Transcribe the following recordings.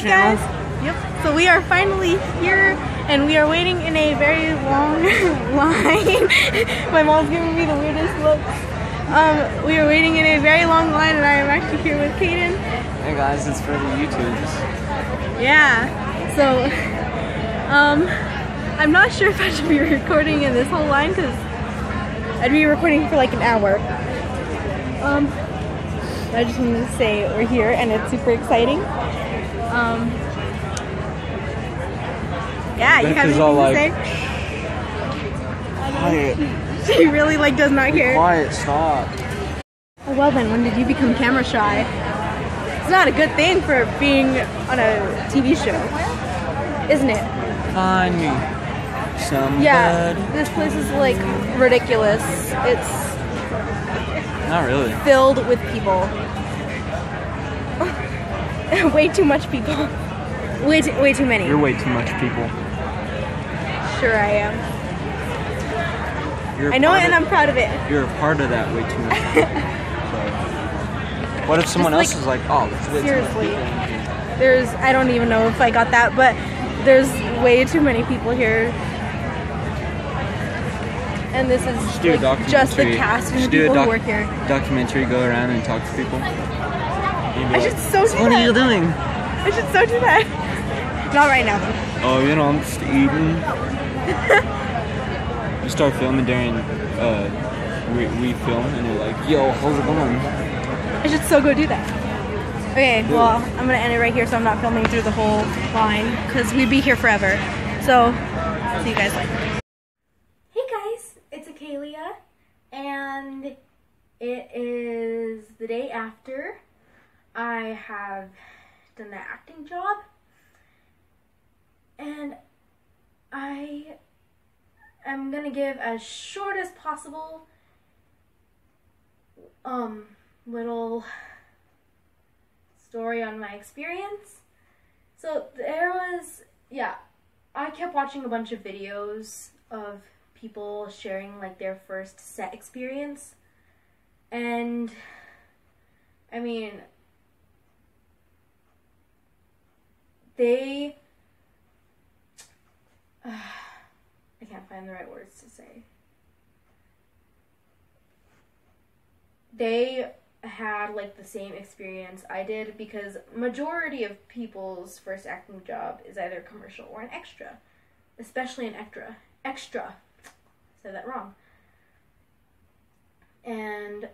channel. Guys. Yep. So we are finally here, and we are waiting in a very long line. My mom's giving me the weirdest looks. We are waiting in a very long line, and I am actually here with Kaden. Hey guys, it's for the YouTubes. Yeah. So, I'm not sure if I should be recording in this whole line because I'd be recording for like an hour. I just wanted to say we're here, and it's super exciting. Yeah, you have anything to say? Quiet. She really like does not care. Quiet, stop. Oh, well then, when did you become camera shy? It's not a good thing for being on a TV show, isn't it? Find me somebody. Yeah, this place is like ridiculous. It's Not really. filled with people. Way too much people. Way too many. You're way too much people. Sure I am. You're I know it, and I'm proud of it. You're a part of that way too much people. So, what if someone else is like, oh, that's way seriously. too much people? There's, I don't even know if I got that, but there's way too many people here. And this is like just the cast and the people who work here. Documentary, go around and talk to people. I should so do that. What are you doing? I should so do that. Not right now though. Oh, you know, I'm just eating. You start filming during, we film and you're like, yo, how's it going? I should so go do that. Okay, well, I'm gonna end it right here so I'm not filming through the whole line because we'd be here forever. So, see you guys later. Hey guys, it's Akalia, and it is the day after I have done the acting job, and I am gonna give as short as possible little story on my experience. So there was, yeah, I kept watching a bunch of videos of people sharing like their first set experience, and I mean, they I can't find the right words to say. They had like the same experience I did, because majority of people's first acting job is either a commercial or an extra, especially an extra. I said that wrong. And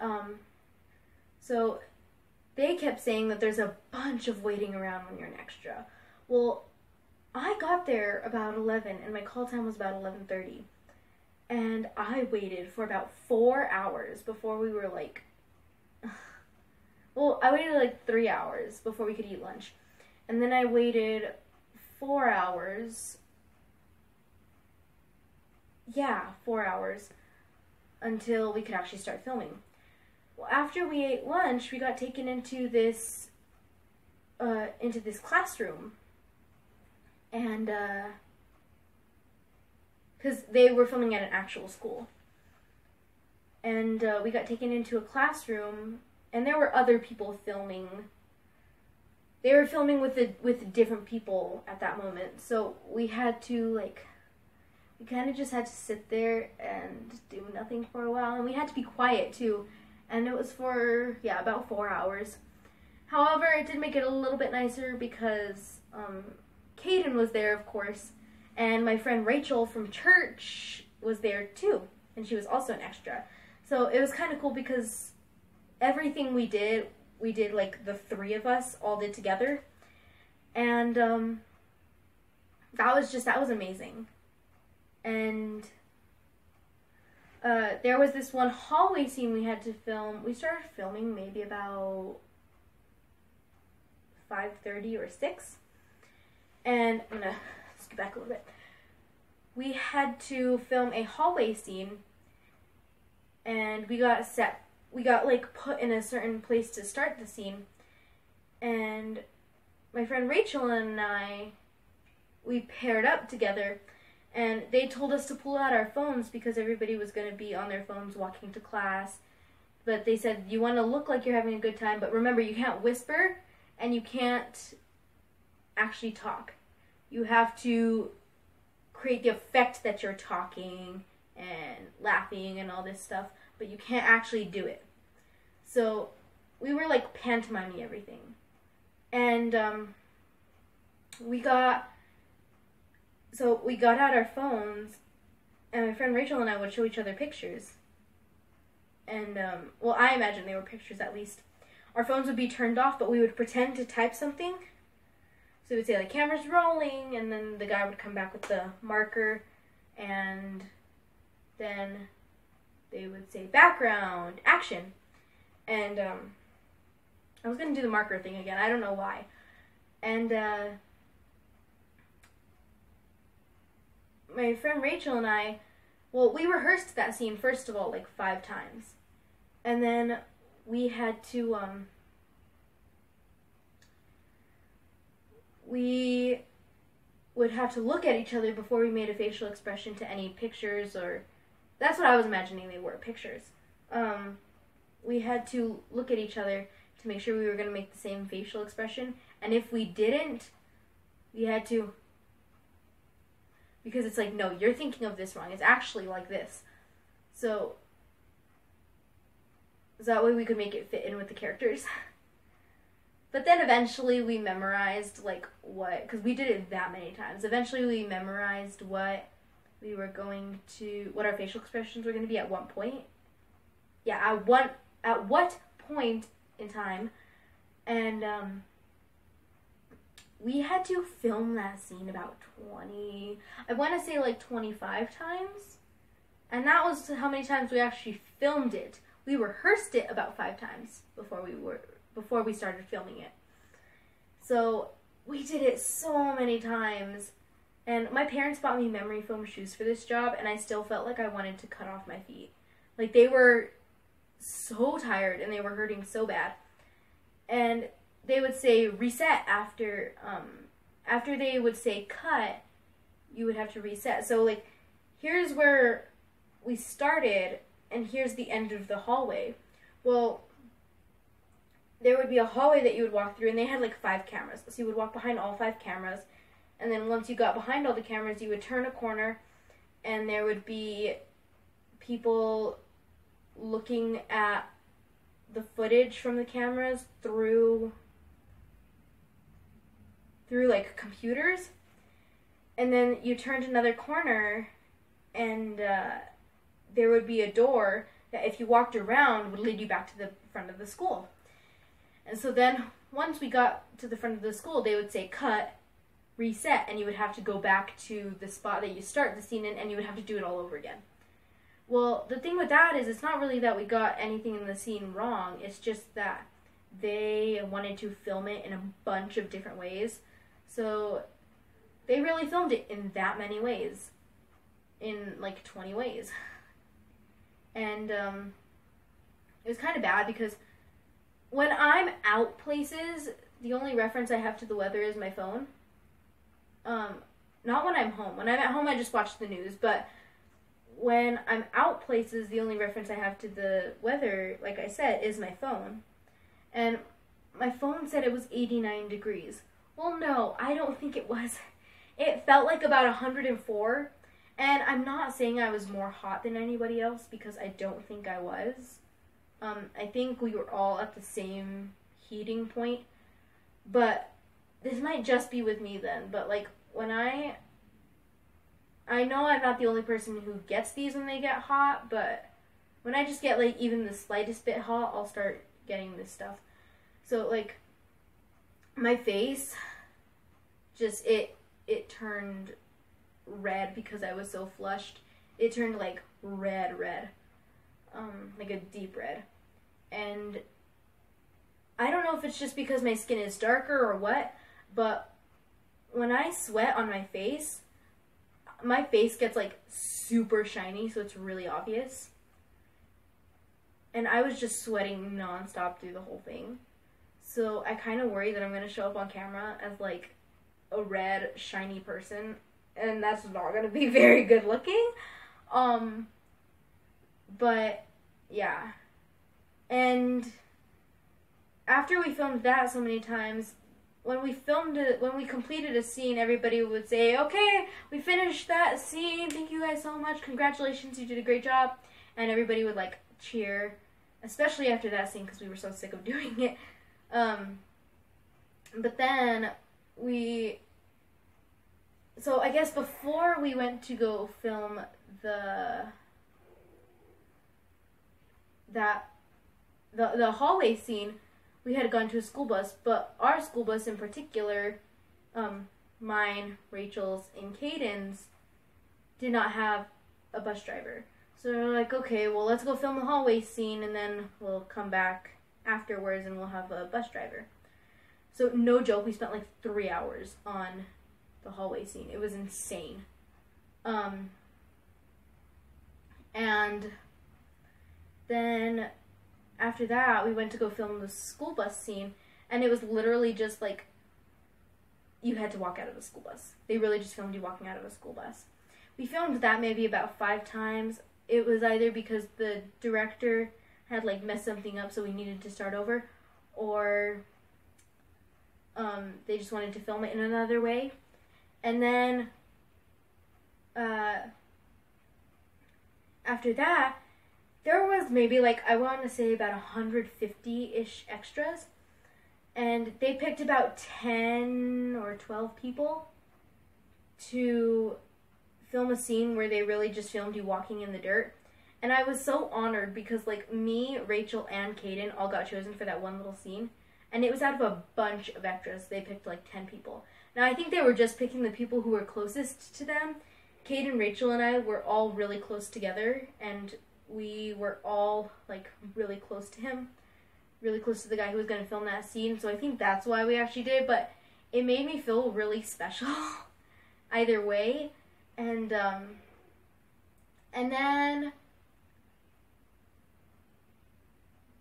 so they kept saying that there's a bunch of waiting around when you're an extra. Well, I got there about 11 and my call time was about 11:30. And I waited for about 4 hours before we were like, well, I waited like 3 hours before we could eat lunch. And then I waited 4 hours. Yeah, 4 hours until we could actually start filming. Well, after we ate lunch, we got taken into this classroom. And, because they were filming at an actual school. And we got taken into a classroom, and there were other people filming. They were filming with different people at that moment. So we had to, like, we kind of just had to sit there and do nothing for a while. And we had to be quiet, too. And it was for, yeah, about 4 hours. However, it did make it a little bit nicer because Kaden was there, of course, and my friend Rachel from church was there too, and she was also an extra. So it was kind of cool because everything we did like the three of us all did together, and that was amazing. And there was this one hallway scene we had to film. We started filming maybe about 5:30 or 6. And I'm gonna skip back a little bit. We had to film a hallway scene, and we got like put in a certain place to start the scene. And my friend Rachel and I, we paired up together, and they told us to pull out our phones because everybody was gonna be on their phones walking to class. But they said, you want to look like you're having a good time, but remember, you can't whisper and you can't actually talk. You have to create the effect that you're talking and laughing and all this stuff, but you can't actually do it. So we were like pantomiming everything. And we got out our phones, and my friend Rachel and I would show each other pictures. And, well, I imagine they were pictures at least. Our phones would be turned off, but we would pretend to type something. So we would say, like, camera's rolling, and then the guy would come back with the marker, and then they would say, background, action. And, I was going to do the marker thing again. I don't know why. And, my friend Rachel and I, well, we rehearsed that scene, first of all, like 5 times. And then we had to, we would have to look at each other before we made a facial expression to any pictures, or, that's what I was imagining they were, pictures. We had to look at each other to make sure we were going to make the same facial expression. And if we didn't, we had to, because it's like, no, you're thinking of this wrong. It's actually like this. So that way we could make it fit in with the characters. But then eventually we memorized, like, what, because we did it that many times. Eventually we memorized what we were going to, what our facial expressions were going to be at one point. Yeah, at what point in time. And we had to film that scene about 20, I want to say like 25 times. And that was how many times we actually filmed it. We rehearsed it about 5 times before we started filming it. So we did it so many times. And my parents bought me memory foam shoes for this job, and I still felt like I wanted to cut off my feet. Like, they were so tired and they were hurting so bad. And they would say reset after they would say cut, you would have to reset. So, like, here's where we started, and here's the end of the hallway. Well, there would be a hallway that you would walk through, and they had like 5 cameras. So you would walk behind all 5 cameras, and then once you got behind all the cameras, you would turn a corner, and there would be people looking at the footage from the cameras through like computers. And then you turned another corner, and there would be a door that if you walked around would lead you back to the front of the school. And so then once we got to the front of the school, they would say cut, reset, and you would have to go back to the spot that you start the scene in, and you would have to do it all over again. Well, the thing with that is it's not really that we got anything in the scene wrong. It's just that they wanted to film it in a bunch of different ways. So they really filmed it in that many ways. In like 20 ways. And it was kind of bad because when I'm out places, the only reference I have to the weather is my phone. Not when I'm home. When I'm at home, I just watch the news. But when I'm out places, the only reference I have to the weather, like I said, is my phone. And my phone said it was 89 degrees. Well, no, I don't think it was. It felt like about 104. And I'm not saying I was more hot than anybody else, because I don't think I was. I think we were all at the same heating point. But this might just be with me then. But like when I know I'm not the only person who gets these when they get hot, but when I just get like even the slightest bit hot, I'll start getting this stuff. So like my face just it turned red because I was so flushed. It turned like red, like a deep red. And I don't know if it's just because my skin is darker or what, but when I sweat on my face gets like super shiny, so it's really obvious. And I was just sweating nonstop through the whole thing. So I kind of worry that I'm going to show up on camera as like a red, shiny person, and that's not going to be very good looking. But yeah. And after we filmed that so many times, when we filmed it, when we completed a scene, everybody would say, "Okay, we finished that scene. Thank you guys so much. Congratulations, you did a great job." And everybody would like cheer, especially after that scene because we were so sick of doing it. But then so I guess before we went to go film the hallway scene, we had gone to a school bus, but our school bus in particular, mine, Rachel's, and Caden's, did not have a bus driver. So we're like, okay, well, let's go film the hallway scene, and then we'll come back afterwards, and we'll have a bus driver. So, no joke, we spent like 3 hours on the hallway scene. It was insane. And then after that, we went to go film the school bus scene, and it was literally just like, you had to walk out of the school bus. They really just filmed you walking out of a school bus. We filmed that maybe about 5 times. It was either because the director had like messed something up so we needed to start over, or they just wanted to film it in another way. And then after that, there was maybe like, I want to say about 150-ish extras, and they picked about 10 or 12 people to film a scene where they really just filmed you walking in the dirt. And I was so honored because like me, Rachel, and Caden all got chosen for that one little scene. And it was out of a bunch of extras. They picked like 10 people. Now I think they were just picking the people who were closest to them. Caden, Rachel, and I were all really close together, and we were all like really close to him. Really close to the guy who was going to film that scene. So I think that's why we actually did it, but it made me feel really special either way. And then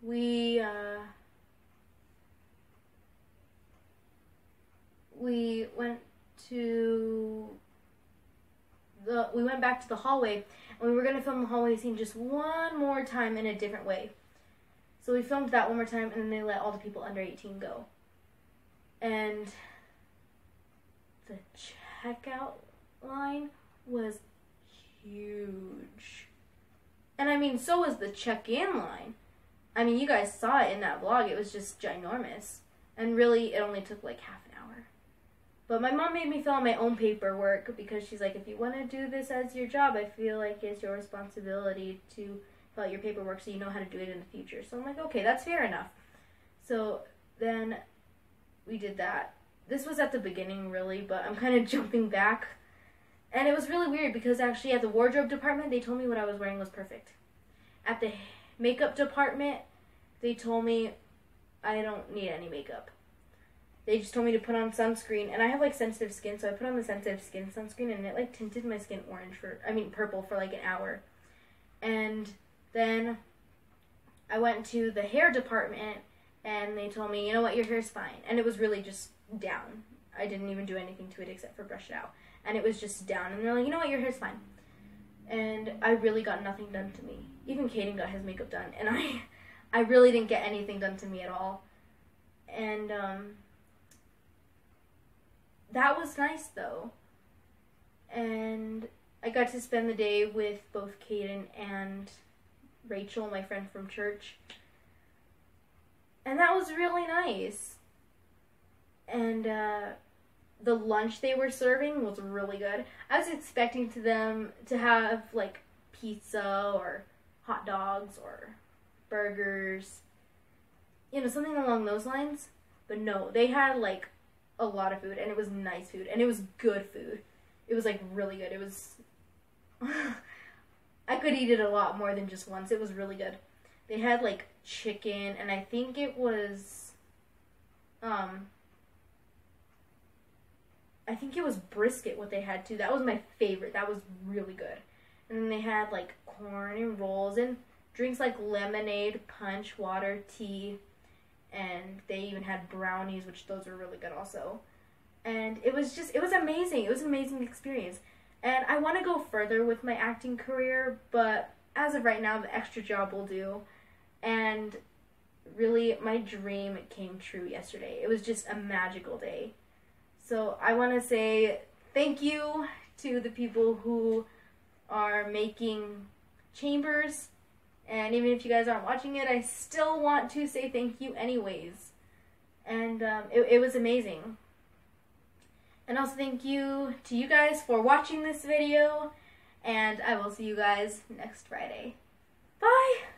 we went back to the hallway, and we were going to film the hallway scene just one more time in a different way. So we filmed that one more time, and then they let all the people under 18 go. And the checkout line was huge. And I mean, so was the check-in line. I mean, you guys saw it in that vlog. It was just ginormous. And really, it only took like half an hour. But my mom made me fill out my own paperwork because she's like, if you want to do this as your job, I feel like it's your responsibility to fill out your paperwork so you know how to do it in the future. So I'm like, okay, that's fair enough. So then we did that. This was at the beginning, really, but I'm kind of jumping back. And it was really weird because actually at the wardrobe department, they told me what I was wearing was perfect. At the makeup department, they told me I don't need any makeup. They just told me to put on sunscreen, and I have like sensitive skin, so I put on the sensitive skin sunscreen, and it like tinted my skin purple for like an hour. And then I went to the hair department, and they told me, you know what, your hair's fine. And it was really just down. I didn't even do anything to it except for brush it out. And it was just down. And they're like, you know what, your hair's fine. And I really got nothing done to me. Even Caden got his makeup done. And I really didn't get anything done to me at all. And that was nice, though. And I got to spend the day with both Caden and Rachel, my friend from church. And that was really nice. And the lunch they were serving was really good. I was expecting them to have like pizza or hot dogs or burgers, you know, something along those lines. But no, they had like a lot of food, and it was nice food, and it was good food. It was like really good. It was I could eat it a lot more than just once. It was really good. They had like chicken, and I think it was brisket what they had too. That was my favorite. That was really good. And then they had like corn and rolls and drinks like lemonade, punch, water, tea, and they even had brownies, which those were really good also. And it was amazing. It was an amazing experience. And I want to go further with my acting career, but as of right now, the extra job will do. And really, my dream came true yesterday. It was just a magical day. So I want to say thank you to the people who are making chambers. And even if you guys aren't watching it, I still want to say thank you anyways. And it was amazing. And also thank you to you guys for watching this video. And I will see you guys next Friday. Bye!